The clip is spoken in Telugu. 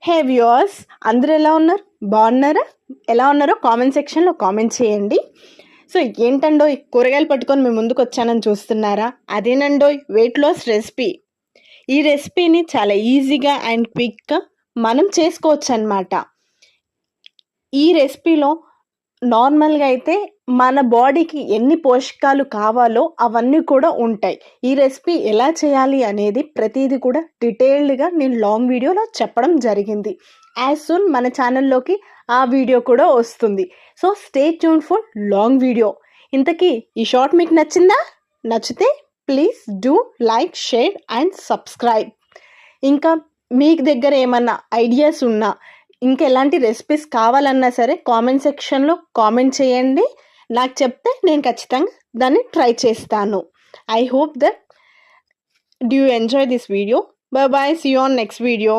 హే వ్యూవర్స్, అందరూ ఎలా ఉన్నారు? బాగున్నారా? ఎలా ఉన్నారో కామెంట్ సెక్షన్లో కామెంట్ చేయండి. సో ఏంటండో కూరగాయలు పట్టుకొని మీ ముందుకు వచ్చానని చూస్తున్నారా? అదేనండో వెయిట్ లాస్ రెసిపీ. ఈ రెసిపీని చాలా ఈజీగా అండ్ క్విక్గా మనం చేసుకోవచ్చు అన్నమాట. ఈ రెసిపీలో నార్మల్గా అయితే మన బాడీకి ఎన్ని పోషకాలు కావాలో అవన్నీ కూడా ఉంటాయి. ఈ రెసిపీ ఎలా చేయాలి అనేది ప్రతిదీ కూడా డీటెయిల్డ్గా నేను లాంగ్ వీడియోలో చెప్పడం జరిగింది. యాజ్ సూన్ మన ఛానల్లోకి ఆ వీడియో కూడా వస్తుంది. So stay tune for long video. ఇంతకీ ఈ షార్ట్ మీకు నచ్చిందా? నచ్చితే please do like, share and subscribe. ఇంకా మీకు దగ్గర ఏమన్నా ఐడియాస్ ఉన్నా, ఇంకా ఎలాంటి రెసిపీస్ కావాలన్నా సరే కామెంట్ సెక్షన్లో కామెంట్ చేయండి. నాకు చెప్తే నేను ఖచ్చితంగా దాన్ని ట్రై చేస్తాను. I hope that do you enjoy this video. Bye bye, see you on next video.